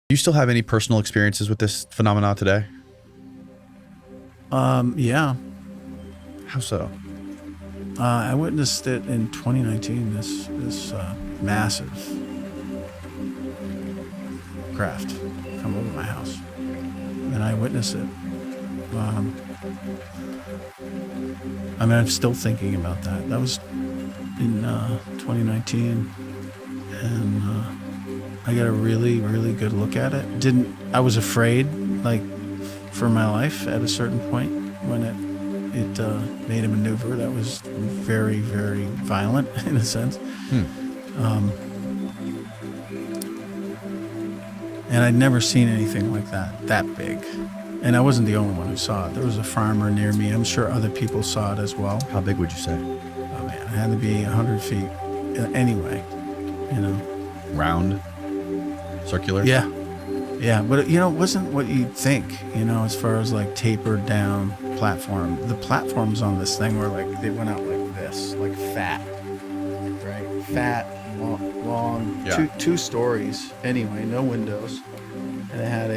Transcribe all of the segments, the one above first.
Do you still have any personal experiences with this phenomenon today? Yeah. How so? I witnessed it in 2019. This massive craft come over my house, and I witnessed it. I mean, I'm still thinking about that. That was in 2019, and I got a really, really good look at it. I was afraid, like, for my life at a certain point when it made a maneuver that was very, very violent in a sense. And I'd never seen anything like that big. And I wasn't the only one who saw it. There was a farmer near me. I'm sure other people saw it as well. How big would you say? Oh man, it had to be 100 feet anyway, you know. Round? Circular? Yeah. Yeah, but it wasn't what you'd think, as far as like tapered down platform. The platforms on this thing were like, they went out like this, like fat, right? Fat, long, Yeah. two stories anyway, no windows. And it had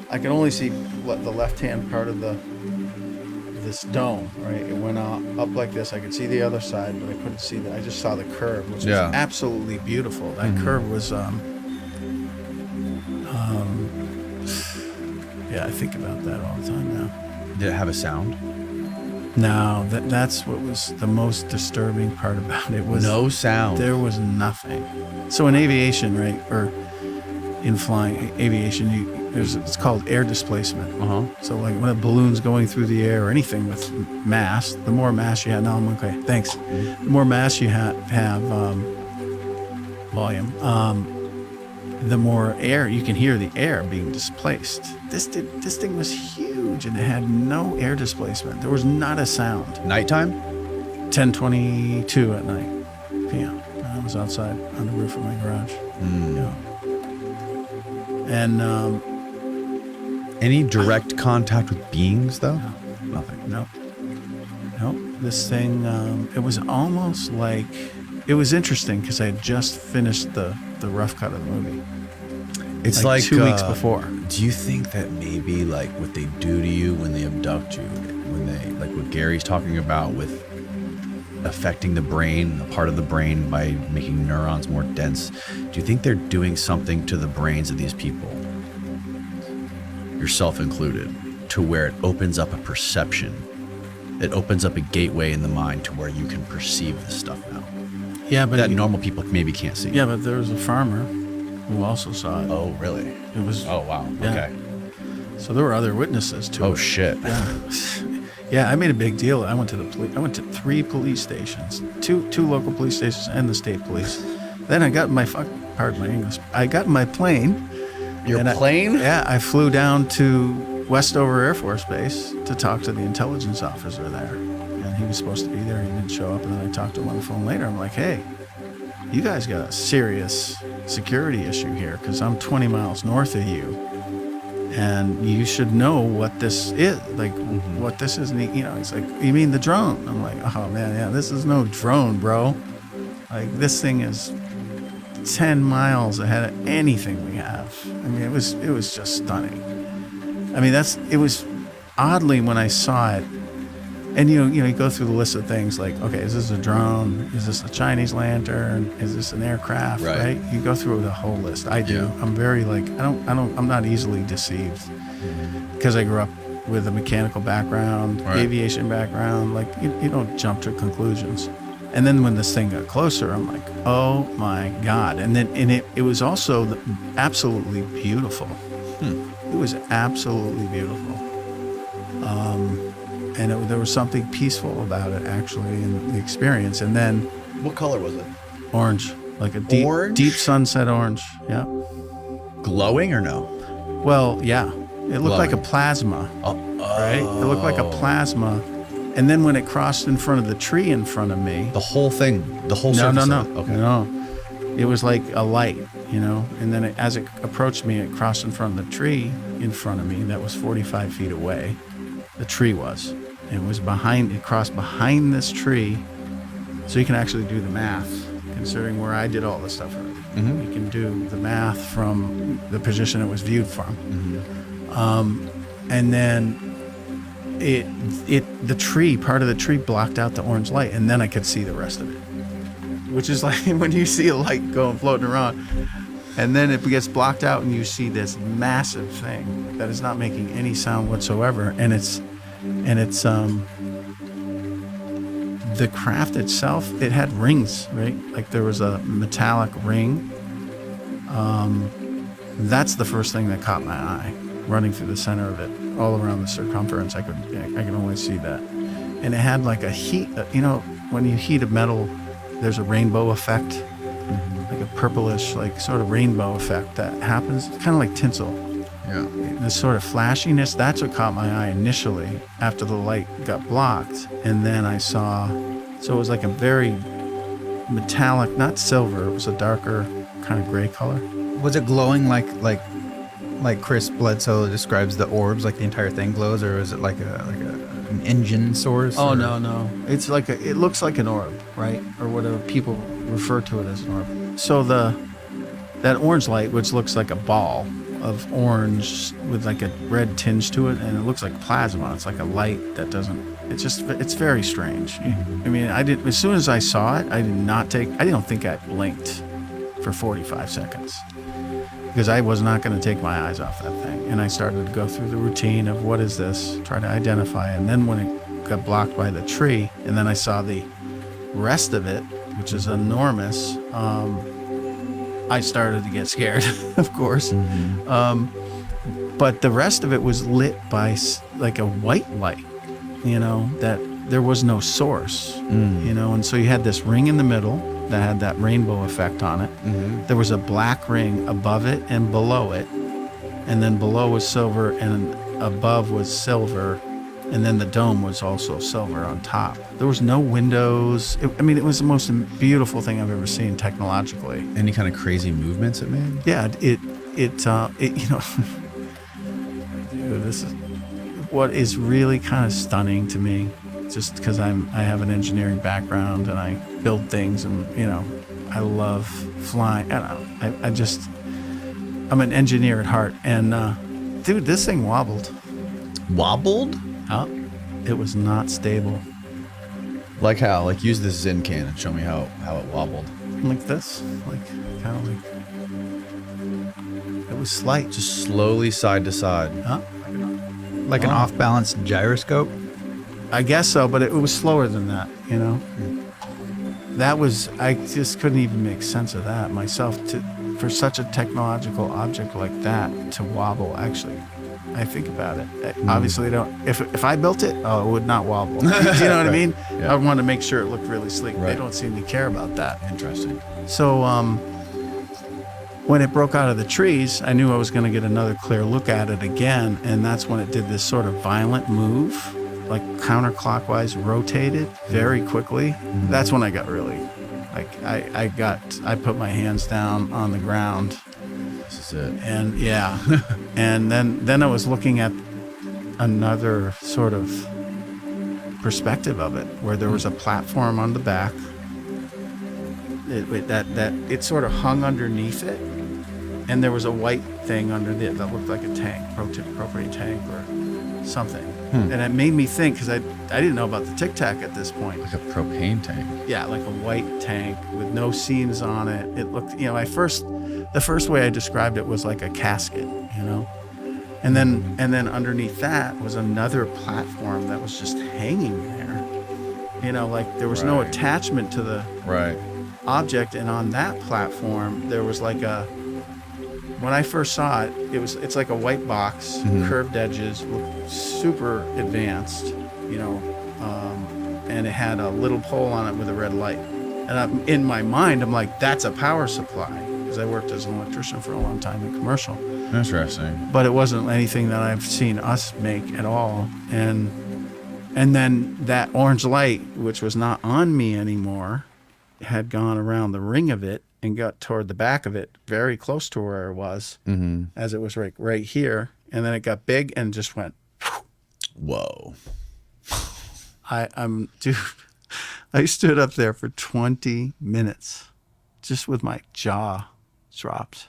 I could only see the left-hand part of this dome, right? It went up like this. I could see the other side, but I couldn't see that. I just saw the curve, which was absolutely beautiful. That curve was, yeah, I think about that all the time now. Did it have a sound? No, that's what was the most disturbing part about it. Was no sound. There was nothing. So in aviation, right, or in flying aviation, it's called air displacement. So like when a balloon's going through the air or anything with mass, the more mass you have. No, I'm okay. Thanks. The more mass you have volume. The more air you can hear the air being displaced. This thing was huge and it had no air displacement. There was not a sound. Nighttime? 10:22 at night p.m. I was outside on the roof of my garage. And any direct contact with beings though? No. Nothing. No. This thing, it was almost like, it was interesting because I had just finished the rough cut of the movie. It's like 2 weeks before. Do you think that maybe like what they do to you when they abduct you, when they, like what Gary's talking about with affecting the brain, a part of the brain by making neurons more dense, do you think they're doing something to the brains of these people, yourself included, to where it opens up a perception? It opens up a gateway in the mind to where you can perceive this stuff now. Yeah, but that normal people maybe can't see. Yeah, but there was a farmer who also saw it. Oh, really? It was. Oh, wow. Yeah. Okay. So there were other witnesses to it. Oh, shit. Yeah. Yeah, I made a big deal. I went to the police. I went to 3 police stations, two local police stations, and the state police. Then I got in my pardon my English. I got in my plane. Your plane? I flew down to Westover Air Force Base to talk to the intelligence officer there. And he was supposed to be there. He didn't show up. And then I talked to him on the phone later. I'm like, hey, you guys got a serious security issue here because I'm 20 miles north of you. And you should know what this is, like what this is. And he's like, you mean the drone? I'm like, oh man, yeah, this is no drone, bro. Like this thing is 10 miles ahead of anything we have. I mean, it was just stunning. I mean, it was oddly when I saw it, and you go through the list of things like, okay, is this a drone? Is this a Chinese lantern? Is this an aircraft? Right? You go through the whole list. I do. Yeah. I'm very I'm not easily deceived because I grew up with a mechanical background, aviation background. Like you don't jump to conclusions. And then when this thing got closer, I'm like, oh my God. And it was also absolutely beautiful. It was absolutely beautiful. And there was something peaceful about it, actually, in the experience. And then... What color was it? Orange. Like a deep sunset orange. Yeah. Glowing or no? Well, yeah. It looked like a plasma. Right? It looked like a plasma. And then when it crossed in front of the tree in front of me... The whole thing? The whole surface? No. Okay. No. It was like a light, And then as it approached me, it crossed in front of the tree in front of me that was 45 feet away. The tree was. It crossed behind this tree. So you can actually do the math, considering where I did all this stuff. Mm-hmm. You can do the math from the position it was viewed from. And then the tree, part of the tree blocked out the orange light, and then I could see the rest of it. Which is like when you see a light going floating around, and then it gets blocked out, and you see this massive thing that is not making any sound whatsoever, and it's the craft itself. It had rings, right? Like there was a metallic ring. That's the first thing that caught my eye, running through the center of it, all around the circumference. I could only see that, and it had like a heat. When you heat a metal, there's a rainbow effect, like a purplish, like sort of rainbow effect that happens. It's kind of like tinsel. Yeah. This sort of flashiness, that's what caught my eye initially after the light got blocked. And then I saw, so it was like a very metallic, not silver, it was a darker kind of gray color. Was it glowing like Chris Bledsoe describes the orbs, like the entire thing glows, or is it like an engine source? Oh, or? No. It's like it looks like an orb, right? Or whatever people refer to it as an orb. So that orange light, which looks like a ball of orange with like a red tinge to it, and it looks like plasma. It's like a light that doesn't. It's very strange. I mean, as soon as I saw it, I don't think I blinked for 45 seconds because I was not going to take my eyes off that thing. And I started to go through the routine of what is this, try to identify. And then when it got blocked by the tree, and then I saw the rest of it, which is enormous. I started to get scared, of course. But the rest of it was lit by like a white light, that there was no source, and so you had this ring in the middle that had that rainbow effect on it. There was a black ring above it and below it, and then below was silver and above was silver, and then the dome was also silver on top. There was no windows. It was the most beautiful thing I've ever seen technologically. Any kind of crazy movements it made? Yeah, dude, this is what is really kind of stunning to me, just because I have an engineering background and I build things, and I love flying. I'm an engineer at heart, and dude, this thing wobbled. Wobbled? Huh? It was not stable. Like how? Like use this Zen can and show me how it wobbled. Like this, kind of like. It was slight. Just slowly side to side. Huh? Like an off-balance gyroscope? I guess so, but it was slower than that, That was, I just couldn't even make sense of that myself. For such a technological object like that to wobble, actually, I think about it. Obviously, if I built it, it would not wobble. Do you know what I mean? Yeah. I want to make sure it looked really sleek. Right. They don't seem to care about that. Interesting. So, when it broke out of the trees, I knew I was going to get another clear look at it again, and that's when it did this sort of violent move, like counterclockwise, rotated very quickly. That's when I got really, I put my hands down on the ground. This is it. And yeah, and then I was looking at another sort of perspective of it, where there was a platform on the back. It sort of hung underneath it, and there was a white thing under it that looked like a tank, propane tank or something. And it made me think, because I didn't know about the Tic Tac at this point. Like a propane tank. Yeah, like a white tank with no seams on it. It looked, the first way I described it was like a casket, and then underneath that was another platform that was just hanging there, like there was no Right. attachment to the Right. object, and on that platform there was like when I first saw it, it's like a white box, curved edges, looked super advanced, and it had a little pole on it with a red light. And in my mind, I'm like, that's a power supply, because I worked as an electrician for a long time in commercial. Interesting. But it wasn't anything that I've seen us make at all. And then that orange light, which was not on me anymore, had gone around the ring of it and got toward the back of it, very close to where it was, as it was right here. And then it got big and just went. Whoa. Dude, I stood up there for 20 minutes just with my jaw dropped.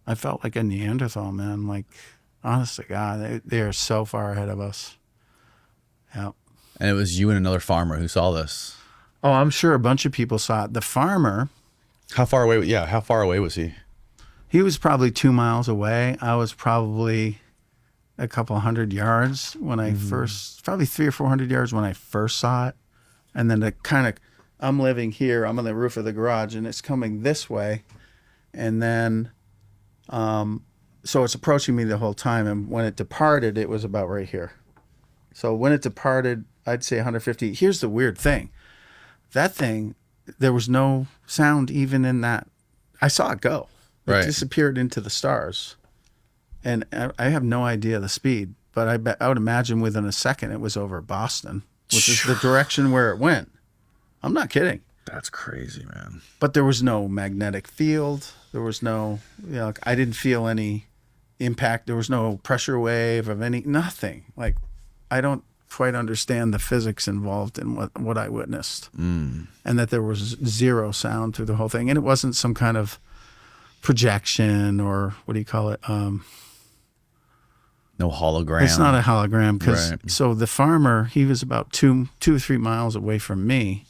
I felt like a Neanderthal, man. Like, honest to God, they are so far ahead of us. Yeah. And it was you and another farmer who saw this. Oh, I'm sure a bunch of people saw it. The farmer, How far away? Yeah, how far away was he? he was probably 2 miles away. I was probably a couple hundred yards when I first, probably 300 or 400 yards when I first saw it. And then I'm living here, I'm on the roof of the garage, and it's coming this way. And then, so it's approaching me the whole time. And when it departed, it was about right here. So when it departed, I'd say 150. Here's the weird thing. That thing, there was no sound even in that. I saw it go. It Right. disappeared into the stars. And I have no idea the speed, but I would imagine within a second it was over Boston, which is the direction where it went. I'm not kidding. That's crazy, man. But there was no magnetic field. There was no, I didn't feel any impact. There was no pressure wave of nothing. Like, I don't quite understand the physics involved in what I witnessed. And that there was zero sound through the whole thing. And it wasn't some kind of projection or what do you call it? No hologram. It's not a hologram because Right. so the farmer, he was about two or 3 miles away from me,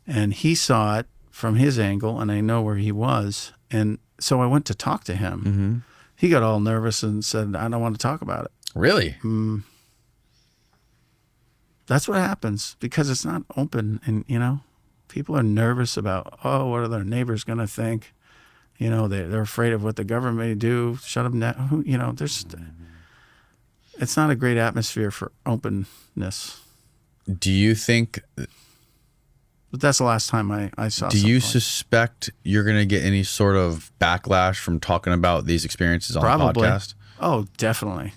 and he saw it from his angle, and I know where he was, and so I went to talk to him. He got all nervous and said, "I don't want to talk about it." Really? That's what happens because it's not open, and people are nervous about what are their neighbors going to think. They're afraid of what the government may do. Shut them down. It's not a great atmosphere for openness. Do you think? But that's the last time I saw. Do you something. suspect you're going to get any sort of backlash from talking about these experiences on Probably. the podcast? Oh, definitely.